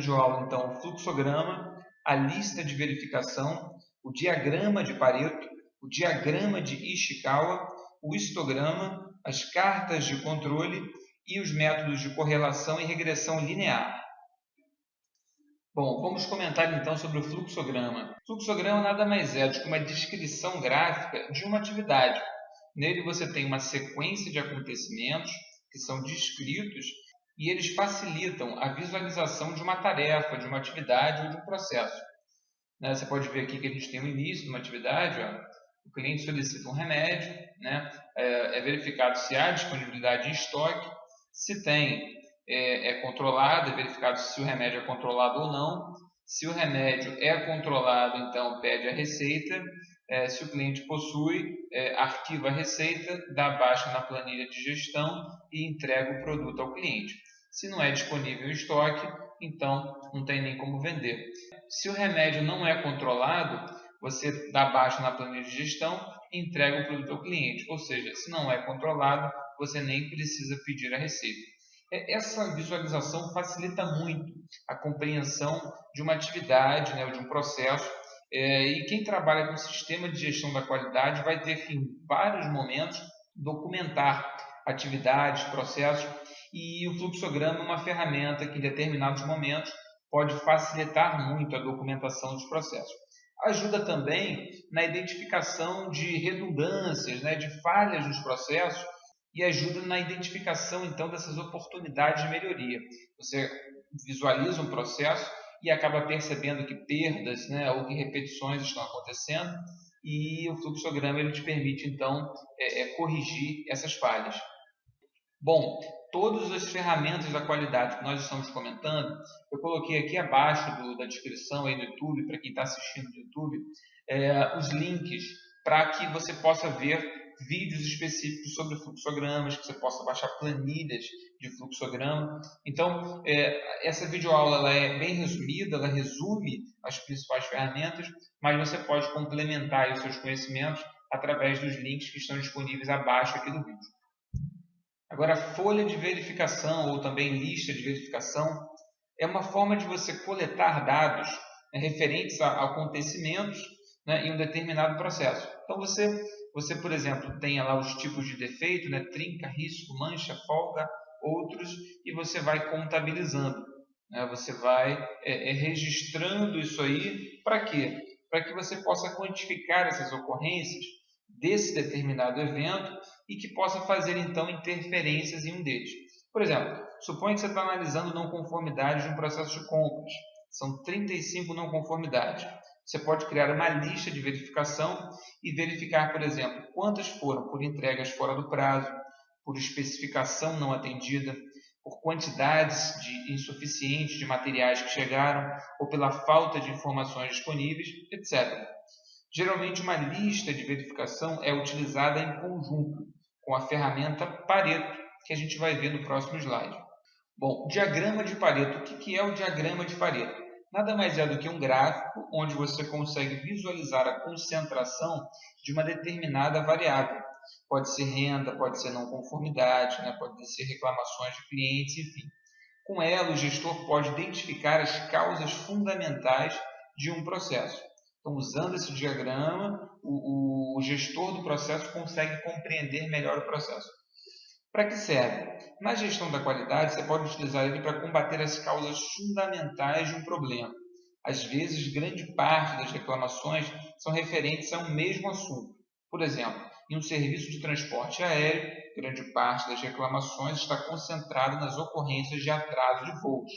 videoaula, então, o fluxograma, a lista de verificação, o diagrama de Pareto, o diagrama de Ishikawa, o histograma, as cartas de controle e os métodos de correlação e regressão linear. Bom, vamos comentar então sobre o fluxograma. O fluxograma nada mais é do que uma descrição gráfica de uma atividade. Nele você tem uma sequência de acontecimentos que são descritos e eles facilitam a visualização de uma tarefa, de uma atividade ou de um processo. Você pode ver aqui que a gente tem o início de uma atividade, o cliente solicita um remédio, é verificado se há disponibilidade em estoque, se tem, é controlado, é verificado se o remédio é controlado ou não. Se o remédio é controlado, então pede a receita. Se o cliente possui, arquiva a receita, dá baixa na planilha de gestão e entrega o produto ao cliente. Se não é disponível em estoque, então não tem nem como vender. Se o remédio não é controlado, você dá baixa na planilha de gestão e entrega o produto ao cliente. Ou seja, se não é controlado, você nem precisa pedir a receita. Essa visualização facilita muito a compreensão de uma atividade, ou de um processo. E quem trabalha com sistema de gestão da qualidade vai ter que, em vários momentos, documentar atividades, processos, e o fluxograma é uma ferramenta que, em determinados momentos, pode facilitar muito a documentação dos processos. Ajuda também na identificação de redundâncias, de falhas nos processos, e ajuda na identificação, então, dessas oportunidades de melhoria. Você visualiza um processo e acaba percebendo que perdas, ou que repetições estão acontecendo, e o fluxograma ele te permite, então, corrigir essas falhas. Bom, todas as ferramentas da qualidade que nós estamos comentando, eu coloquei aqui abaixo da descrição aí do YouTube, para quem está assistindo no YouTube, os links para que você possa ver vídeos específicos sobre fluxogramas, que você possa baixar planilhas de fluxograma. Então, essa videoaula ela é bem resumida, ela resume as principais ferramentas, mas você pode complementar aí os seus conhecimentos através dos links que estão disponíveis abaixo aqui do vídeo. Agora, a folha de verificação, ou também lista de verificação, é uma forma de você coletar dados referentes a acontecimentos em um determinado processo. Então, você, por exemplo, tem lá os tipos de defeito, trinca, risco, mancha, folga, outros, e você vai contabilizando. Você vai registrando isso aí. Para quê? Para que você possa quantificar essas ocorrências desse determinado evento e que possa fazer, então, interferências em um deles. Por exemplo, suponha que você está analisando não conformidades de um processo de compras. São 35 não conformidades. Você pode criar uma lista de verificação e verificar, por exemplo, quantas foram por entregas fora do prazo, por especificação não atendida, por quantidades insuficientes de materiais que chegaram ou pela falta de informações disponíveis, etc. Geralmente, uma lista de verificação é utilizada em conjunto com a ferramenta Pareto, que a gente vai ver no próximo slide. Bom, diagrama de Pareto. O que é o diagrama de Pareto? Nada mais é do que um gráfico onde você consegue visualizar a concentração de uma determinada variável. Pode ser renda, pode ser não conformidade, pode ser reclamações de clientes, enfim. Com ela, o gestor pode identificar as causas fundamentais de um processo. Então, usando esse diagrama, o gestor do processo consegue compreender melhor o processo. Para que serve? Na gestão da qualidade, você pode utilizar ele para combater as causas fundamentais de um problema. Às vezes, grande parte das reclamações são referentes a um mesmo assunto. Por exemplo, em um serviço de transporte aéreo, grande parte das reclamações está concentrada nas ocorrências de atraso de voos.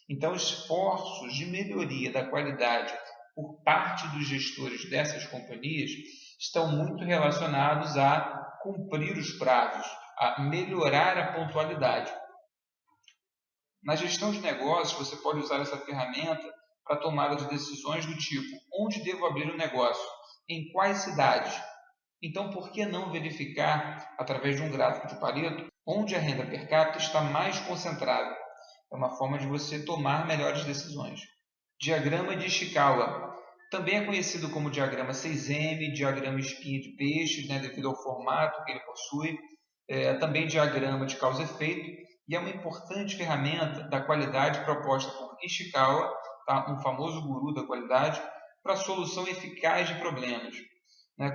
Então, esforços de melhoria da qualidade por parte dos gestores dessas companhias estão muito relacionados a cumprir os prazos, a melhorar a pontualidade. Na gestão de negócios, você pode usar essa ferramenta para tomada de decisões do tipo: onde devo abrir o negócio? Em quais cidades? Então, por que não verificar, através de um gráfico de Pareto, onde a renda per capita está mais concentrada? É uma forma de você tomar melhores decisões. Diagrama de Ishikawa. Também é conhecido como diagrama 6M, diagrama espinha de peixes, devido ao formato que ele possui. Também diagrama de causa e efeito, e é uma importante ferramenta da qualidade proposta por Ishikawa, tá? Um famoso guru da qualidade, para a solução eficaz de problemas.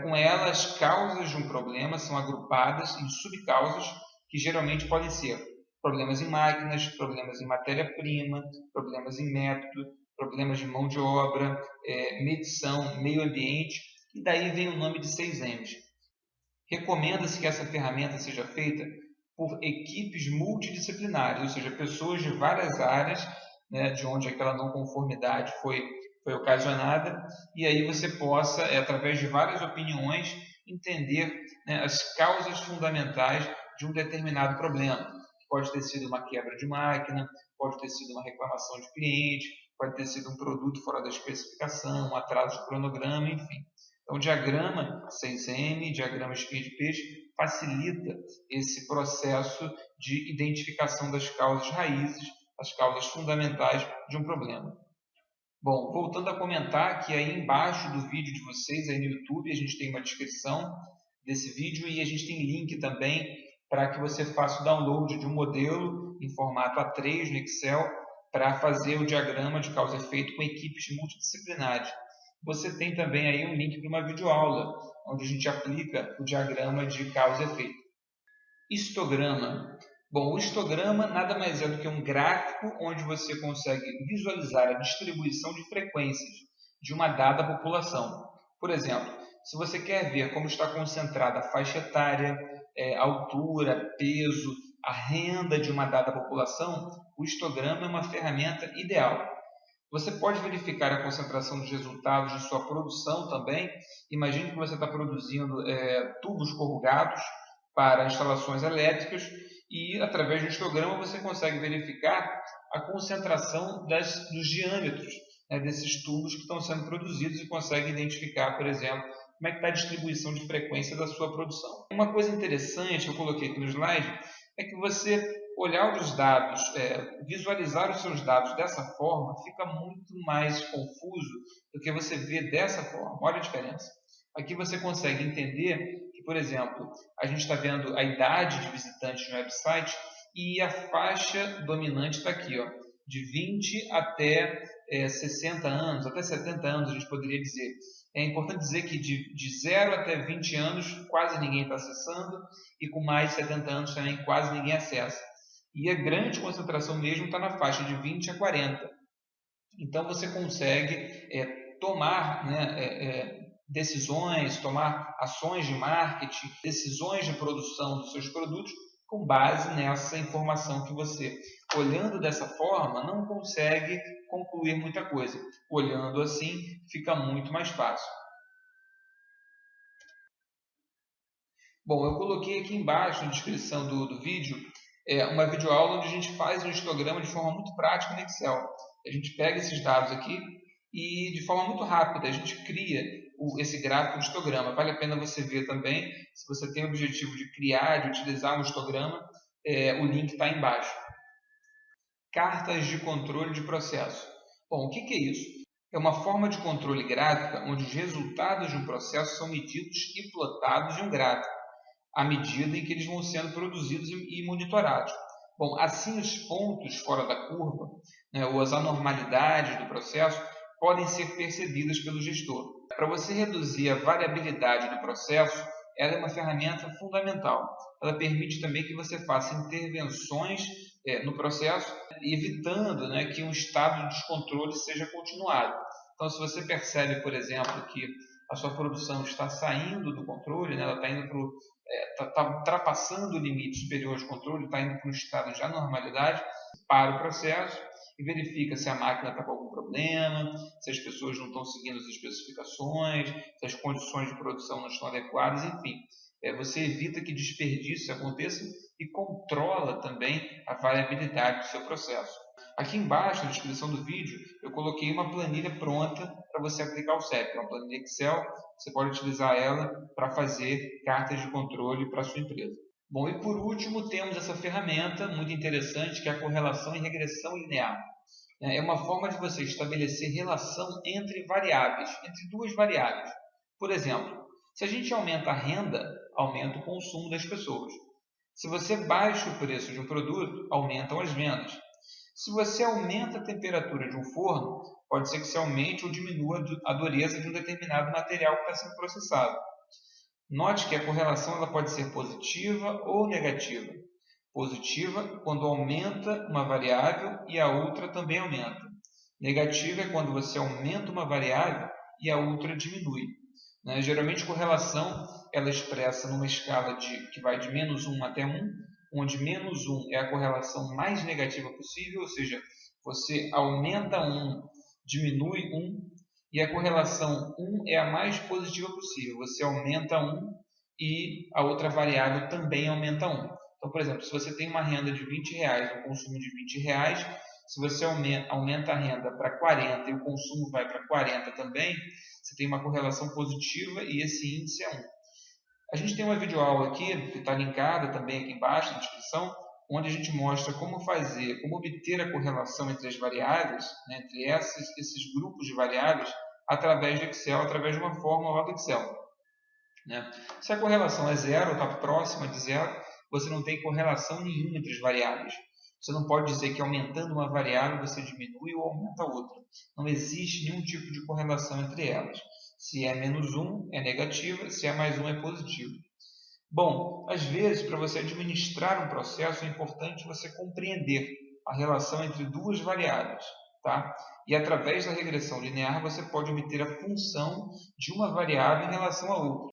Com ela, as causas de um problema são agrupadas em subcausas que geralmente podem ser problemas em máquinas, problemas em matéria-prima, problemas em método, problemas de mão de obra, medição, meio ambiente, e daí vem o nome de 6Ms. Recomenda-se que essa ferramenta seja feita por equipes multidisciplinares, ou seja, pessoas de várias áreas, de onde aquela não conformidade foi ocasionada, e aí você possa, através de várias opiniões, entender as causas fundamentais de um determinado problema. Pode ter sido uma quebra de máquina, pode ter sido uma reclamação de cliente, pode ter sido um produto fora da especificação, um atraso de cronograma, enfim. Então, o diagrama 6M, diagrama espinha de peixe, facilita esse processo de identificação das causas raízes, as causas fundamentais de um problema. Bom, voltando a comentar que aí embaixo do vídeo de vocês, aí no YouTube, a gente tem uma descrição desse vídeo e a gente tem link também para que você faça o download de um modelo em formato A3 no Excel para fazer o diagrama de causa e efeito com equipes multidisciplinares. Você tem também aí um link para uma videoaula, onde a gente aplica o diagrama de causa e efeito. Histograma. Bom, o histograma nada mais é do que um gráfico onde você consegue visualizar a distribuição de frequências de uma dada população. Por exemplo, se você quer ver como está concentrada a faixa etária, altura, peso, a renda de uma dada população, o histograma é uma ferramenta ideal. Você pode verificar a concentração dos resultados de sua produção também. Imagine que você está produzindo tubos corrugados para instalações elétricas e, através do histograma, você consegue verificar a concentração dos diâmetros desses tubos que estão sendo produzidos e consegue identificar, por exemplo, como é que está a distribuição de frequência da sua produção. Uma coisa interessante, eu coloquei aqui no slide, é que você olhar os dados, visualizar os seus dados dessa forma, fica muito mais confuso do que você ver dessa forma. Olha a diferença. Aqui você consegue entender que, por exemplo, a gente está vendo a idade de visitantes no website e a faixa dominante está aqui, ó, de 20 até 60 anos, até 70 anos, a gente poderia dizer. É importante dizer que de 0 até 20 anos quase ninguém está acessando e com mais de 70 anos também quase ninguém acessa. E a grande concentração mesmo está na faixa de 20 a 40. Então você consegue tomar decisões, tomar ações de marketing, decisões de produção dos seus produtos com base nessa informação que você, olhando dessa forma, não consegue concluir muita coisa. Olhando assim, fica muito mais fácil. Bom, eu coloquei aqui embaixo na descrição do vídeo uma videoaula onde a gente faz um histograma de forma muito prática no Excel. A gente pega esses dados aqui e, de forma muito rápida, a gente cria esse gráfico de histograma. Vale a pena você ver também, se você tem o objetivo de criar, de utilizar um histograma, o link está embaixo. Cartas de controle de processo. Bom, o que é isso? É uma forma de controle gráfica onde os resultados de um processo são medidos e plotados em um gráfico, à medida em que eles vão sendo produzidos e monitorados. Bom, assim os pontos fora da curva, ou as anormalidades do processo, podem ser percebidas pelo gestor. Para você reduzir a variabilidade do processo, ela é uma ferramenta fundamental. Ela permite também que você faça intervenções no processo, evitando que um estado de descontrole seja continuado. Então, se você percebe, por exemplo, que a sua produção está saindo do controle, ela está indo está ultrapassando o limite superior de controle, está indo para um estado de anormalidade, para o processo e verifica se a máquina está com algum problema, se as pessoas não estão seguindo as especificações, se as condições de produção não estão adequadas, enfim. Você evita que desperdício aconteça e controla também a variabilidade do seu processo. Aqui embaixo, na descrição do vídeo, eu coloquei uma planilha pronta para você aplicar o CEP. É uma planilha Excel, você pode utilizar ela para fazer cartas de controle para a sua empresa. Bom, e por último, temos essa ferramenta muito interessante, que é a correlação e regressão linear. É uma forma de você estabelecer relação entre variáveis, entre duas variáveis. Por exemplo, se a gente aumenta a renda, aumenta o consumo das pessoas. Se você baixa o preço de um produto, aumentam as vendas. Se você aumenta a temperatura de um forno, pode ser que você aumente ou diminua a dureza de um determinado material que está sendo processado. Note que a correlação ela pode ser positiva ou negativa. Positiva quando aumenta uma variável e a outra também aumenta. Negativa é quando você aumenta uma variável e a outra diminui. Geralmente, correlação ela é expressa numa escala que vai de -1 até 1, onde -1 é a correlação mais negativa possível, ou seja, você aumenta 1, diminui 1, e a correlação 1 é a mais positiva possível, você aumenta 1 e a outra variável também aumenta 1. Então, por exemplo, se você tem uma renda de R$20, um consumo de R$20, se você aumenta a renda para 40 e o consumo vai para 40 também, você tem uma correlação positiva e esse índice é 1. A gente tem uma videoaula aqui, que está linkada também aqui embaixo na descrição, onde a gente mostra como obter a correlação entre as variáveis, entre esses grupos de variáveis, através do Excel, através de uma fórmula lá do Excel. Se a correlação é zero, está próxima de zero, você não tem correlação nenhuma entre as variáveis. Você não pode dizer que aumentando uma variável você diminui ou aumenta outra. Não existe nenhum tipo de correlação entre elas. Se é -1 é negativa, se é +1 é positivo. Bom, às vezes para você administrar um processo é importante você compreender a relação entre duas variáveis. Tá? E através da regressão linear você pode obter a função de uma variável em relação à outra.